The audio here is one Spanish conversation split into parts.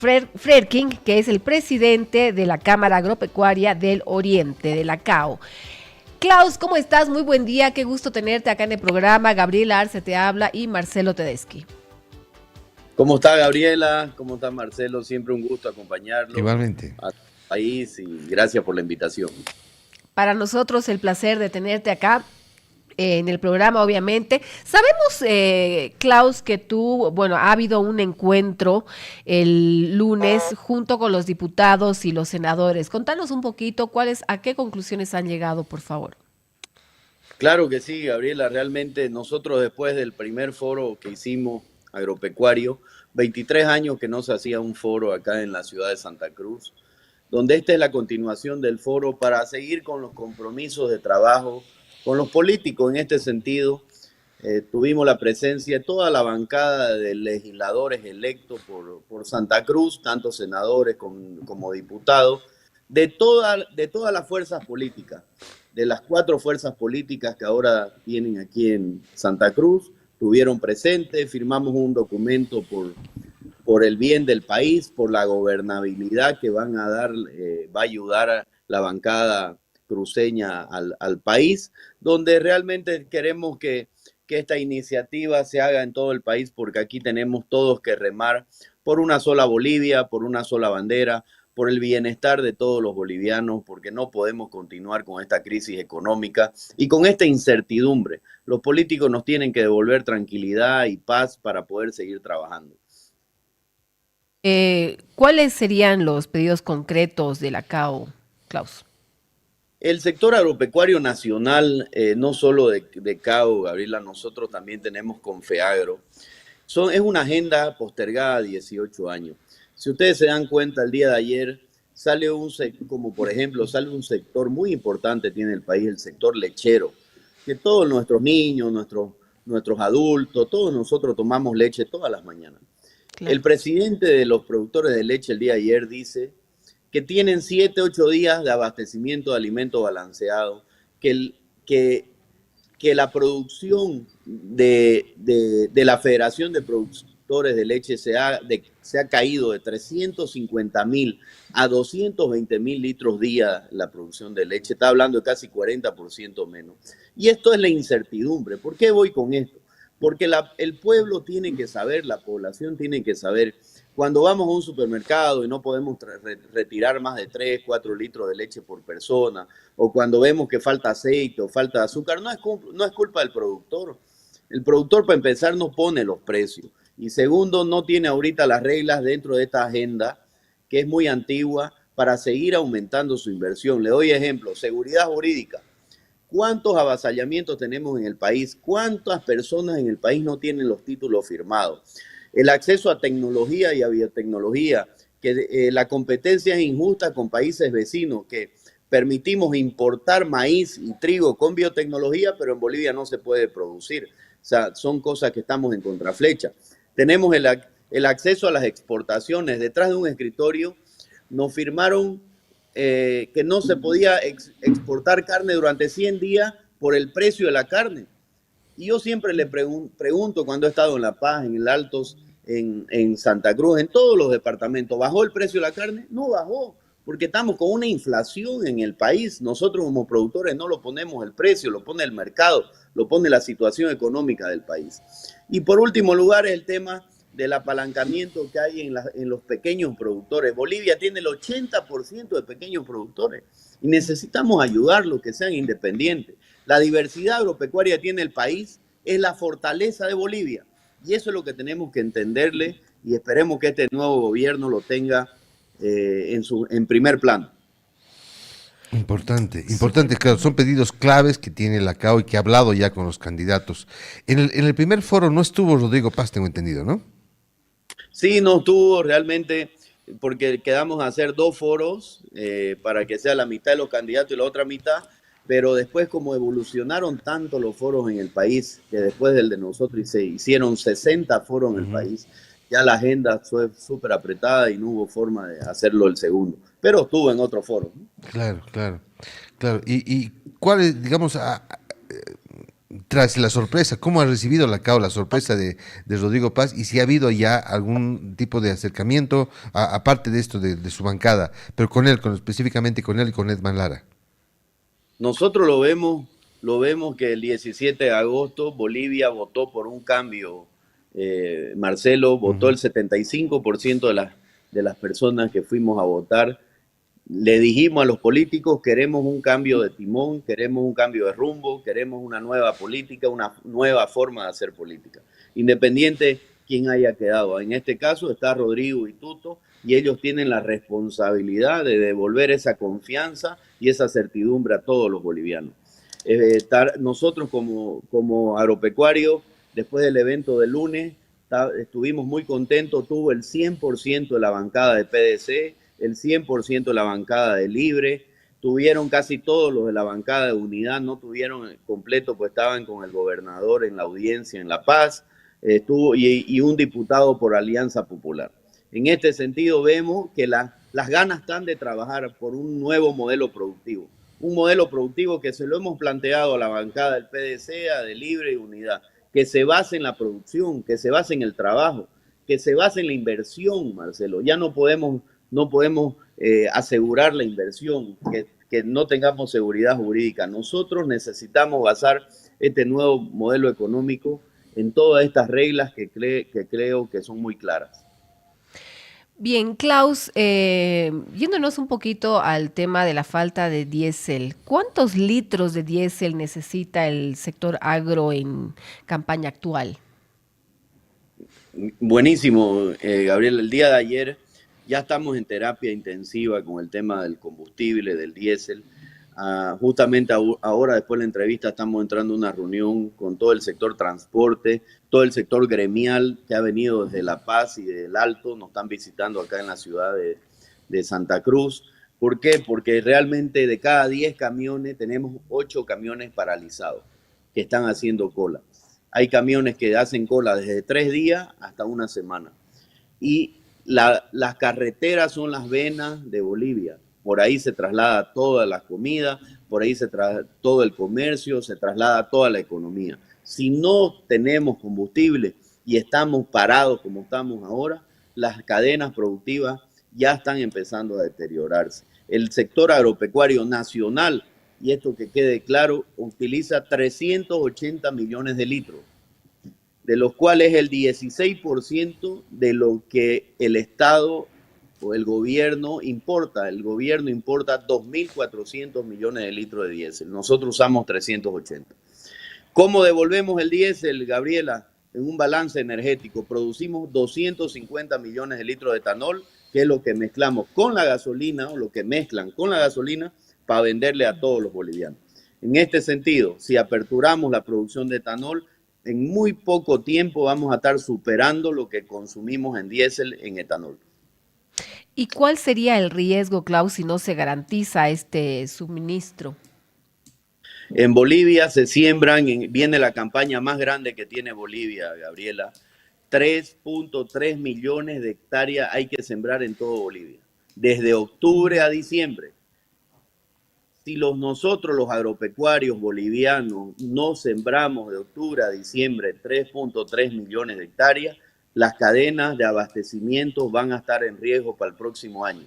Fredkin, que es el presidente de la Cámara Agropecuaria del Oriente, de la CAO. Klaus, ¿cómo estás? Muy buen día, qué gusto tenerte acá en el programa. Gabriela Arce te habla y Marcelo Tedeschi. ¿Cómo está Gabriela? ¿Cómo está Marcelo? Siempre un gusto acompañarlo Igualmente. a tu país y gracias por la invitación. Para nosotros el placer de tenerte acá en el programa, obviamente. Sabemos, Klaus, que ha habido un encuentro el lunes junto con los diputados y los senadores. Contanos un poquito a qué conclusiones han llegado, por favor. Claro que sí, Gabriela. Realmente nosotros después del primer foro que hicimos agropecuario, 23 años que no se hacía un foro acá en la ciudad de Santa Cruz, donde esta es la continuación del foro para seguir con los compromisos de trabajo con los políticos en este sentido. Tuvimos la presencia de toda la bancada de legisladores electos por Santa Cruz, tanto senadores como diputados, de todas las fuerzas políticas, de las 4 fuerzas políticas que ahora tienen aquí en Santa Cruz, estuvieron presentes, firmamos un documento por el bien del país, por la gobernabilidad que va a ayudar a la bancada cruceña al país, donde realmente queremos que esta iniciativa se haga en todo el país, porque aquí tenemos todos que remar por una sola Bolivia, por una sola bandera, por el bienestar de todos los bolivianos, porque no podemos continuar con esta crisis económica y con esta incertidumbre. Los políticos nos tienen que devolver tranquilidad y paz para poder seguir trabajando. ¿Cuáles serían los pedidos concretos de la CAO, Klaus? El sector agropecuario nacional, no solo de CAO, Gabriela, nosotros también tenemos Confeagro. Es una agenda postergada a 18 años. Si ustedes se dan cuenta, el día de ayer sale un sector muy importante, tiene el país, el sector lechero, que todos nuestros niños, nuestros adultos, todos nosotros tomamos leche todas las mañanas. Claro. El presidente de los productores de leche el día de ayer dice que tienen 7, 8 días de abastecimiento de alimento balanceado, que la producción de la Federación de Productores de Leche se ha caído de 350,000 a 220,000 litros día la producción de leche. Está hablando de casi 40% menos. Y esto es la incertidumbre. ¿Por qué voy con esto? Porque el pueblo tiene que saber, la población tiene que saber. Cuando vamos a un supermercado y no podemos retirar más de 3, 4 litros de leche por persona, o cuando vemos que falta aceite o falta azúcar, no es culpa del productor. El productor, para empezar, no pone los precios. Y segundo, no tiene ahorita las reglas dentro de esta agenda, que es muy antigua, para seguir aumentando su inversión. Le doy ejemplo, seguridad jurídica. ¿Cuántos avasallamientos tenemos en el país? ¿Cuántas personas en el país no tienen los títulos firmados? El acceso a tecnología y a biotecnología, que la competencia es injusta con países vecinos, que permitimos importar maíz y trigo con biotecnología, pero en Bolivia no se puede producir. O sea, son cosas que estamos en contraflecha. Tenemos el acceso a las exportaciones. Detrás de un escritorio nos firmaron que no se podía exportar carne durante 100 días por el precio de la carne. Y yo siempre le pregunto cuando he estado en La Paz, en el Altos, en Santa Cruz, en todos los departamentos, ¿bajó el precio de la carne? No bajó, porque estamos con una inflación en el país. Nosotros como productores no lo ponemos el precio, lo pone el mercado, lo pone la situación económica del país. Y por último lugar, el tema del apalancamiento que hay en los pequeños productores. Bolivia tiene el 80% de pequeños productores y necesitamos ayudarlos, que sean independientes. La diversidad agropecuaria que tiene el país es la fortaleza de Bolivia y eso es lo que tenemos que entenderle y esperemos que este nuevo gobierno lo tenga en primer plano. Importante, claro, son pedidos claves que tiene la CAO y que ha hablado ya con los candidatos. En el primer foro no estuvo Rodrigo Paz, tengo entendido, ¿no? Sí, no estuvo realmente, porque quedamos a hacer 2 foros para que sea la mitad de los candidatos y la otra mitad, pero después como evolucionaron tanto los foros en el país, que después del de nosotros se hicieron 60 foros en el país, ya la agenda fue súper apretada y no hubo forma de hacerlo el segundo, pero estuvo en otro foro. Claro. ¿Y cuál es, digamos, tras la sorpresa, ¿cómo ha recibido la CAO la sorpresa de Rodrigo Paz? Y si ha habido ya algún tipo de acercamiento, aparte de esto de su bancada, pero con él, específicamente con él y con Edman Lara. Nosotros lo vemos que el 17 de agosto Bolivia votó por un cambio. Marcelo, votó Ujú. el 75% de las personas que fuimos a votar. Le dijimos a los políticos, queremos un cambio de timón, queremos un cambio de rumbo, queremos una nueva política, una nueva forma de hacer política. Independiente quién haya quedado. En este caso está Rodrigo y Tuto, y ellos tienen la responsabilidad de devolver esa confianza y esa certidumbre a todos los bolivianos. Nosotros como agropecuarios, después del evento del lunes, estuvimos muy contentos, tuvo el 100% de la bancada de PDC, el 100% de la bancada de Libre, tuvieron casi todos los de la bancada de Unidad, no tuvieron completo, pues estaban con el gobernador en la audiencia en La Paz, y un diputado por Alianza Popular. En este sentido vemos que las ganas están de trabajar por un nuevo modelo productivo. Un modelo productivo que se lo hemos planteado a la bancada del PDC, a de Libre y Unidad, que se base en la producción, que se base en el trabajo, que se base en la inversión, Marcelo. Ya no podemos asegurar la inversión, que no tengamos seguridad jurídica. Nosotros necesitamos basar este nuevo modelo económico en todas estas reglas que creo que son muy claras. Bien, Klaus, yéndonos un poquito al tema de la falta de diésel, ¿cuántos litros de diésel necesita el sector agro en campaña actual? Buenísimo, Gabriel. El día de ayer ya estamos en terapia intensiva con el tema del combustible, del diésel. Justamente ahora, después de la entrevista, estamos entrando a una reunión con todo el sector transporte, todo el sector gremial que ha venido desde La Paz y del Alto, nos están visitando acá en la ciudad de Santa Cruz. ¿Por qué? Porque realmente de cada 10 camiones tenemos 8 camiones paralizados que están haciendo cola. Hay camiones que hacen cola desde 3 días hasta una semana. Y las carreteras son las venas de Bolivia. Por ahí se traslada toda la comida, por ahí se traslada todo el comercio, se traslada toda la economía. Si no tenemos combustible y estamos parados como estamos ahora, las cadenas productivas ya están empezando a deteriorarse. El sector agropecuario nacional, y esto que quede claro, utiliza 380 millones de litros, de los cuales el 16% de lo que el Estado o el gobierno importa. El gobierno importa 2.400 millones de litros de diésel. Nosotros usamos 380. ¿Cómo devolvemos el diésel, Gabriela? En un balance energético. Producimos 250 millones de litros de etanol, que es lo que mezclamos con la gasolina, o lo que mezclan con la gasolina, para venderle a todos los bolivianos. En este sentido, si aperturamos la producción de etanol, en muy poco tiempo vamos a estar superando lo que consumimos en diésel en etanol. ¿Y cuál sería el riesgo, Klaus, si no se garantiza este suministro? En Bolivia se siembran, viene la campaña más grande que tiene Bolivia, Gabriela. 3.3 millones de hectáreas hay que sembrar en todo Bolivia, desde octubre a diciembre. Si nosotros los agropecuarios bolivianos no sembramos de octubre a diciembre 3.3 millones de hectáreas, las cadenas de abastecimiento van a estar en riesgo para el próximo año.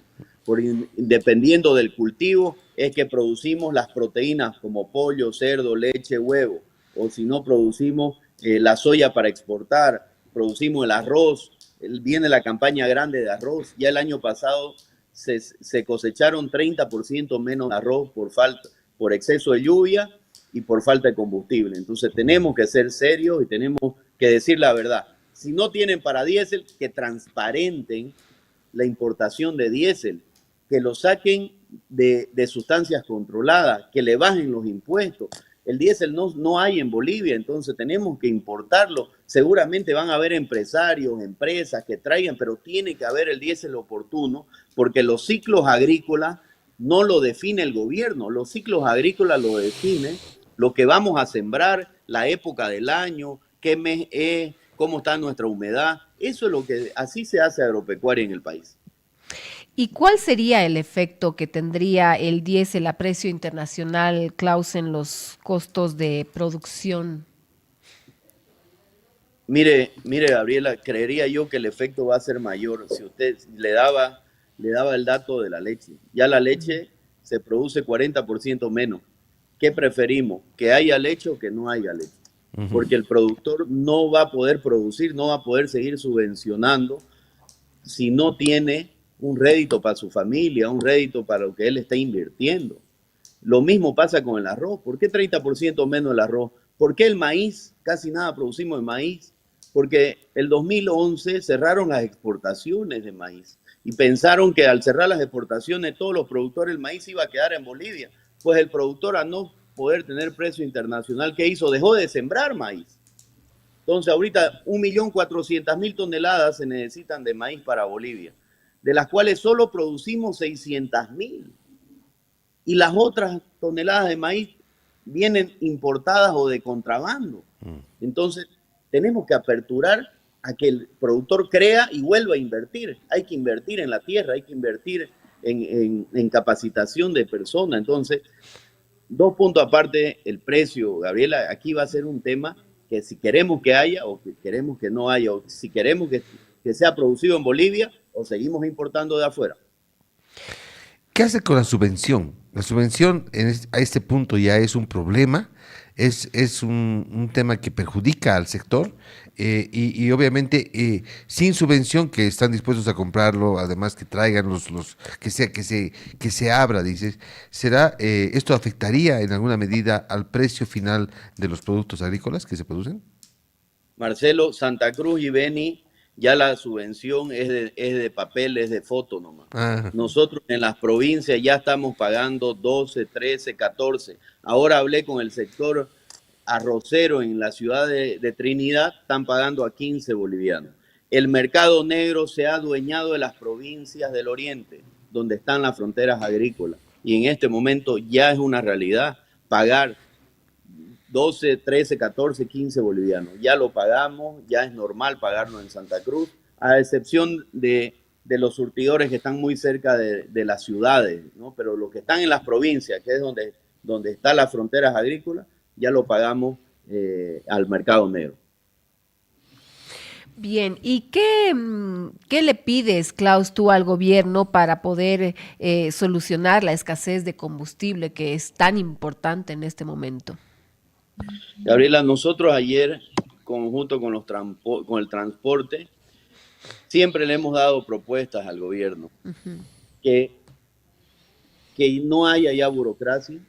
Dependiendo del cultivo, es que producimos las proteínas como pollo, cerdo, leche, huevo, o si no producimos la soya para exportar, producimos el arroz, viene la campaña grande de arroz. Ya el año pasado se cosecharon 30% menos de arroz por exceso de lluvia y por falta de combustible. Entonces tenemos que ser serios y tenemos que decir la verdad. Si no tienen para diésel, que transparenten la importación de diésel, que lo saquen de sustancias controladas, que le bajen los impuestos. El diésel no hay en Bolivia, entonces tenemos que importarlo. Seguramente van a haber empresarios, empresas que traigan, pero tiene que haber el diésel oportuno, porque los ciclos agrícolas no lo define el gobierno, los ciclos agrícolas lo define lo que vamos a sembrar, la época del año, qué mes es, cómo está nuestra humedad. Eso es lo que así se hace agropecuaria en el país. ¿Y cuál sería el efecto que tendría el diésel a precio internacional, Klaus, en los costos de producción? Mire, Gabriela, creería yo que el efecto va a ser mayor si usted le daba el dato de la leche. Ya la leche se produce 40% menos. ¿Qué preferimos? ¿Que haya leche o que no haya leche? Porque el productor no va a poder producir, no va a poder seguir subvencionando si no tiene un rédito para su familia, un rédito para lo que él está invirtiendo. Lo mismo pasa con el arroz. ¿Por qué 30% menos el arroz? ¿Por qué el maíz? Casi nada producimos de maíz. Porque el 2011 cerraron las exportaciones de maíz y pensaron que al cerrar las exportaciones todos los productores del maíz iba a quedar en Bolivia. Pues el productor, a no poder tener precio internacional, ¿qué hizo? Dejó de sembrar maíz. Entonces ahorita 1.400.000 toneladas se necesitan de maíz para Bolivia, de las cuales solo producimos 600.000. Y las otras toneladas de maíz vienen importadas o de contrabando. Entonces, tenemos que aperturar a que el productor crea y vuelva a invertir. Hay que invertir en la tierra, hay que invertir en capacitación de personas. Entonces, 2 puntos aparte, el precio, Gabriela, aquí va a ser un tema que si queremos que haya o que queremos que no haya, o si queremos que sea producido en Bolivia o seguimos importando de afuera. ¿Qué hace con la subvención? La subvención a este punto ya es un problema, es un tema que perjudica al sector y obviamente sin subvención que están dispuestos a comprarlo, además que traigan que se abra, dices, esto afectaría en alguna medida al precio final de los productos agrícolas que se producen? Marcelo, Santa Cruz y Beni, ya la subvención es de papel, es de foto nomás. Ah, Nosotros en las provincias ya estamos pagando 12, 13, 14. Ahora hablé con el sector arrocero en la ciudad de Trinidad, están pagando a 15 bolivianos. El mercado negro se ha adueñado de las provincias del oriente, donde están las fronteras agrícolas. Y en este momento ya es una realidad pagar 12, 13, 14, 15 bolivianos. Ya lo pagamos, ya es normal pagarlo en Santa Cruz, a excepción de los surtidores que están muy cerca de las ciudades, ¿no? Pero los que están en las provincias, que es donde están las fronteras agrícolas, ya lo pagamos al mercado negro. Bien, ¿y qué le pides, Klaus, tú al gobierno para poder solucionar la escasez de combustible que es tan importante en este momento? Gabriela, nosotros ayer, conjunto con el transporte, siempre le hemos dado propuestas al gobierno que, que no haya ya burocracia,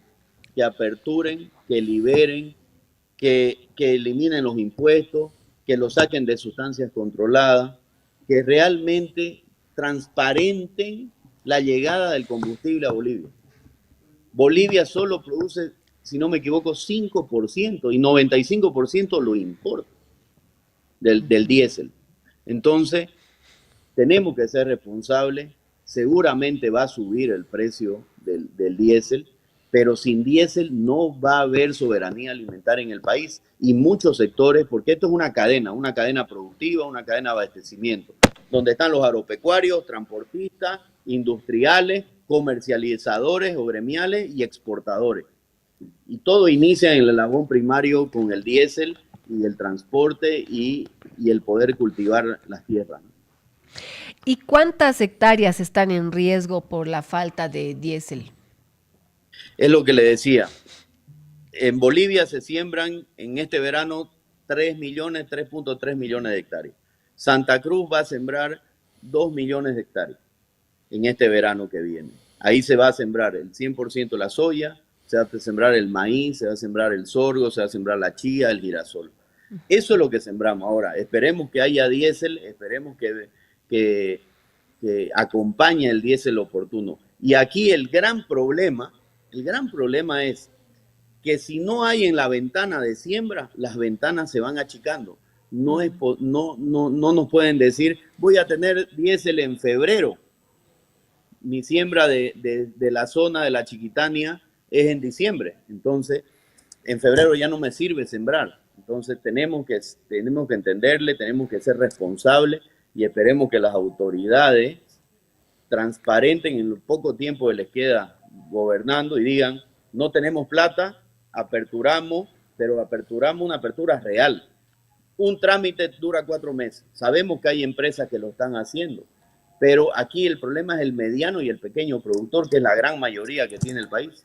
que aperturen, que liberen, que eliminen los impuestos, que los saquen de sustancias controladas, que realmente transparenten la llegada del combustible a Bolivia. Bolivia solo produce, si no me equivoco, 5% y 95% lo importa del diésel. Entonces, tenemos que ser responsables. Seguramente va a subir el precio del diésel, pero sin diésel no va a haber soberanía alimentaria en el país y muchos sectores, porque esto es una cadena productiva, una cadena de abastecimiento, donde están los agropecuarios, transportistas, industriales, comercializadores o gremiales y exportadores. Y todo inicia en el eslabón primario con el diésel y el transporte y el poder cultivar las tierras. ¿Y cuántas hectáreas están en riesgo por la falta de diésel? Es lo que le decía. En Bolivia se siembran en este verano 3.3 millones de hectáreas. Santa Cruz va a sembrar 2 millones de hectáreas en este verano que viene. Ahí se va a sembrar el 100% la soya, se va a sembrar el maíz, se va a sembrar el sorgo, se va a sembrar la chía, el girasol. Eso es lo que sembramos. Ahora, esperemos que haya diésel, esperemos que acompañe el diésel oportuno. Y aquí el gran problema es que si no hay en la ventana de siembra, las ventanas se van achicando. No nos pueden decir, voy a tener diésel en febrero. Mi siembra de la zona de la Chiquitania es en diciembre. Entonces, en febrero ya no me sirve sembrar. Entonces, tenemos que entenderle, tenemos que ser responsables y esperemos que las autoridades transparenten en el poco tiempo que les queda gobernando y digan, no tenemos plata, aperturamos, pero aperturamos una apertura real. Un trámite dura 4 meses. Sabemos que hay empresas que lo están haciendo, pero aquí el problema es el mediano y el pequeño productor, que es la gran mayoría que tiene el país.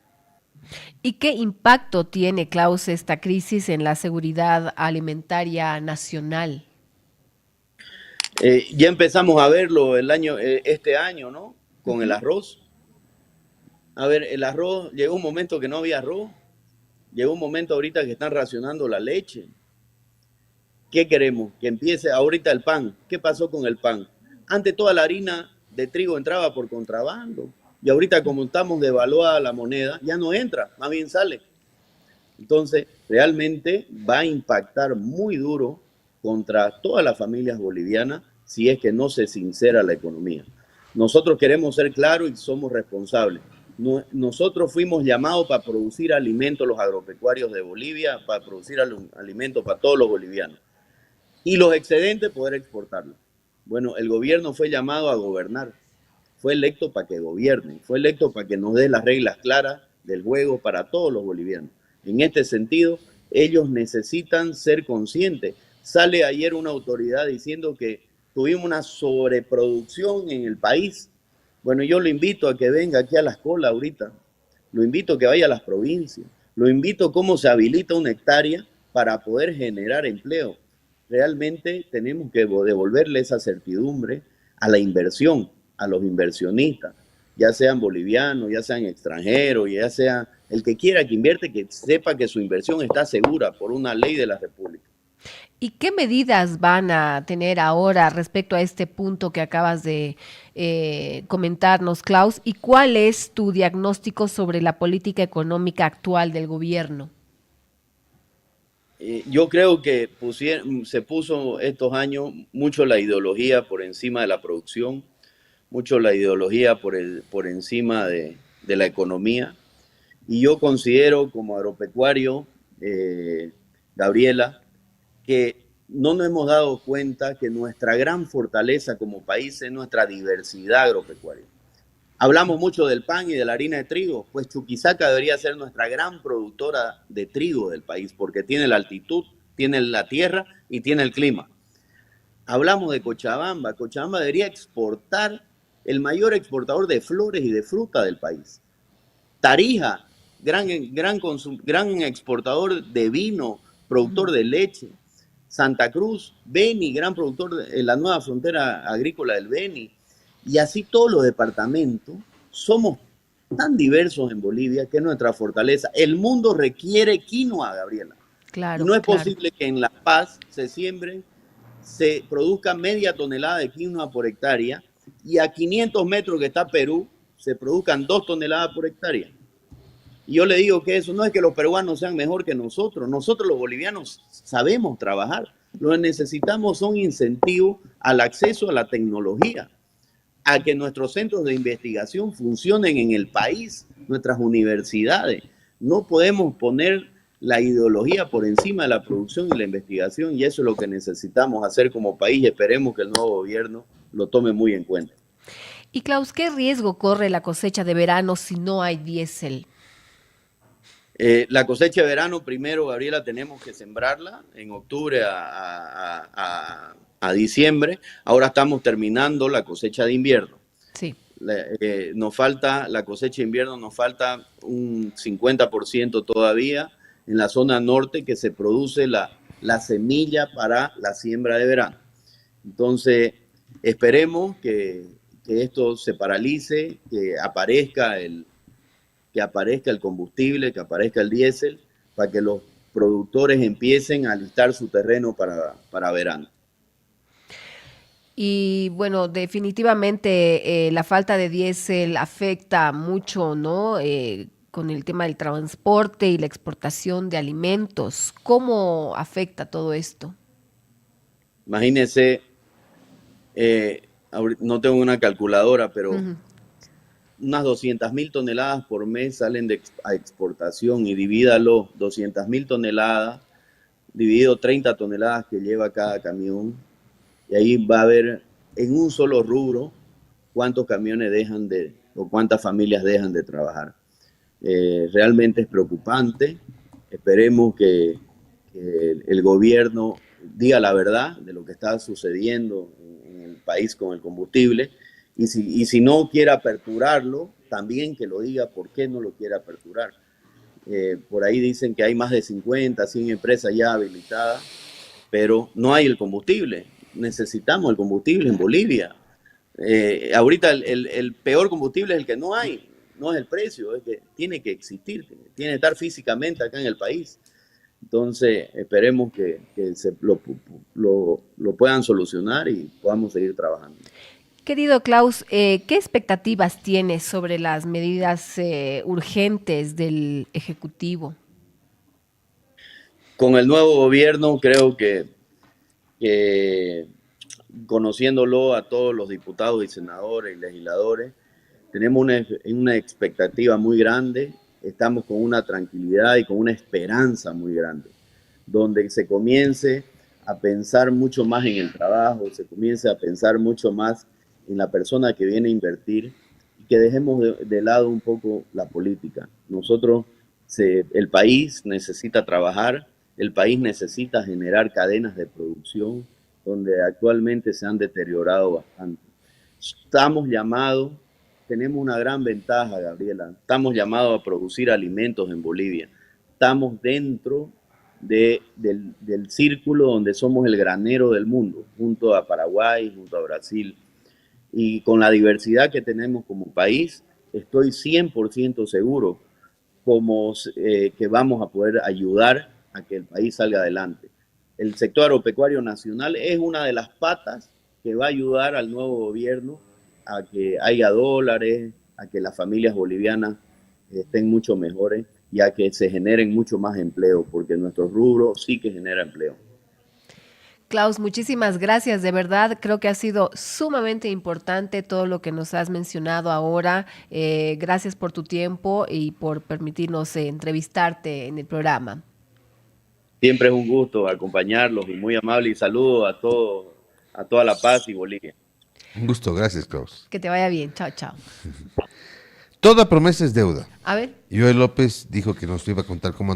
¿Y qué impacto tiene, Klaus, esta crisis en la seguridad alimentaria nacional? Ya empezamos a verlo este año, ¿no? Con el arroz. A ver, el arroz, llegó un momento que no había arroz, llegó un momento ahorita que están racionando la leche. ¿Qué queremos? Que empiece ahorita el pan. ¿Qué pasó con el pan? Antes toda la harina de trigo entraba por contrabando. Y ahorita como estamos devaluada la moneda, ya no entra, más bien sale. Entonces, realmente va a impactar muy duro contra todas las familias bolivianas si es que no se sincera la economía. Nosotros queremos ser claros y somos responsables. Nosotros fuimos llamados para producir alimentos, los agropecuarios de Bolivia, para producir alimentos para todos los bolivianos. Y los excedentes poder exportarlos. Bueno, el gobierno fue llamado a gobernar. Fue electo para que gobierne. Fue electo para que nos dé las reglas claras del juego para todos los bolivianos. En este sentido, ellos necesitan ser conscientes. Sale ayer una autoridad diciendo que tuvimos una sobreproducción en el país. Bueno, yo lo invito a que venga aquí a la escuela ahorita. Lo invito a que vaya a las provincias. Lo invito a cómo se habilita una hectárea para poder generar empleo. Realmente tenemos que devolverle esa certidumbre a la inversión, a los inversionistas, ya sean bolivianos, ya sean extranjeros, ya sea el que quiera que invierte, que sepa que su inversión está segura por una ley de la República. ¿Y qué medidas van a tener ahora respecto a este punto que acabas de comentarnos, Klaus? ¿Y cuál es tu diagnóstico sobre la política económica actual del gobierno? Yo creo que se puso estos años mucho la ideología por encima de la producción, mucho la ideología por encima de la economía. Y yo considero como agropecuario, Gabriela, que no nos hemos dado cuenta que nuestra gran fortaleza como país es nuestra diversidad agropecuaria. Hablamos mucho del pan y de la harina de trigo, pues Chuquisaca debería ser nuestra gran productora de trigo del país, porque tiene la altitud, tiene la tierra y tiene el clima. Hablamos de Cochabamba. Cochabamba debería exportar, el mayor exportador de flores y de fruta del país. Tarija, gran exportador de vino, productor de leche. Santa Cruz, Beni, gran productor de la nueva frontera agrícola del Beni. Y así todos los departamentos. Somos tan diversos en Bolivia que es nuestra fortaleza. El mundo requiere quinoa, Gabriela. Claro, y no es claro. posible que en La Paz se produzca media tonelada de quinoa por hectárea y a 500 metros que está Perú se produzcan 2 toneladas por hectárea. Y yo le digo que eso no es que los peruanos sean mejor que nosotros. Nosotros los bolivianos sabemos trabajar. Lo que necesitamos son incentivos al acceso a la tecnología, a que nuestros centros de investigación funcionen en el país, nuestras universidades. No podemos poner la ideología por encima de la producción y la investigación, y eso es lo que necesitamos hacer como país, y esperemos que el nuevo gobierno lo tome muy en cuenta. Y Klaus, ¿qué riesgo corre la cosecha de verano si no hay diésel? La cosecha de verano, primero, Gabriela, tenemos que sembrarla en octubre a diciembre. Ahora estamos terminando la cosecha de invierno. Sí. Nos falta, la cosecha de invierno nos falta un 50% todavía en la zona norte que se produce la semilla para la siembra de verano. Entonces, esperemos que esto se paralice, que aparezca el combustible, que aparezca el diésel, para que los productores empiecen a alistar su terreno para verano. Y bueno, definitivamente la falta de diésel afecta mucho, ¿no? Con el tema del transporte y la exportación de alimentos. ¿Cómo afecta todo esto? Imagínense, no tengo una calculadora, pero unas 200.000 toneladas por mes salen a exportación, y divídalo, 200.000 toneladas, dividido 30 toneladas que lleva cada camión, y ahí va a haber en un solo rubro cuántos camiones o cuántas familias dejan de trabajar. Realmente es preocupante. Esperemos que el gobierno diga la verdad de lo que está sucediendo en el país con el combustible, y si no quiere aperturarlo, también que lo diga por qué no lo quiere aperturar. Por ahí dicen que hay más de 50, 100 empresas ya habilitadas, pero no hay el combustible. Necesitamos el combustible en Bolivia. Ahorita el peor combustible es el que no hay, no es el precio, es que tiene que existir, tiene que estar físicamente acá en el país. Entonces, esperemos que lo puedan solucionar y podamos seguir trabajando. Querido Klaus, ¿qué expectativas tienes sobre las medidas urgentes del Ejecutivo? Con el nuevo gobierno, creo que conociéndolo a todos los diputados y senadores y legisladores, tenemos una expectativa muy grande, estamos con una tranquilidad y con una esperanza muy grande, donde se comience a pensar mucho más en el trabajo, se comience a pensar mucho más en la persona que viene a invertir, y que dejemos de lado un poco la política. El país necesita trabajar, el país necesita generar cadenas de producción donde actualmente se han deteriorado bastante. Tenemos una gran ventaja, Gabriela, estamos llamados a producir alimentos en Bolivia. Estamos dentro del círculo donde somos el granero del mundo, junto a Paraguay, junto a Brasil. Y con la diversidad que tenemos como país, estoy 100% seguro que vamos a poder ayudar a que el país salga adelante. El sector agropecuario nacional es una de las patas que va a ayudar al nuevo gobierno a que haya dólares, a que las familias bolivianas estén mucho mejores y a que se generen mucho más empleo, porque nuestro rubro sí que genera empleo. Klaus, muchísimas gracias. De verdad, creo que ha sido sumamente importante todo lo que nos has mencionado ahora. Gracias por tu tiempo y por permitirnos entrevistarte en el programa. Siempre es un gusto acompañarlos y muy amable, y saludo a toda La Paz y Bolivia. Un gusto, gracias, Klaus. Que te vaya bien. Chao, chao. Toda promesa es deuda. A ver. Joel López dijo que nos iba a contar cómo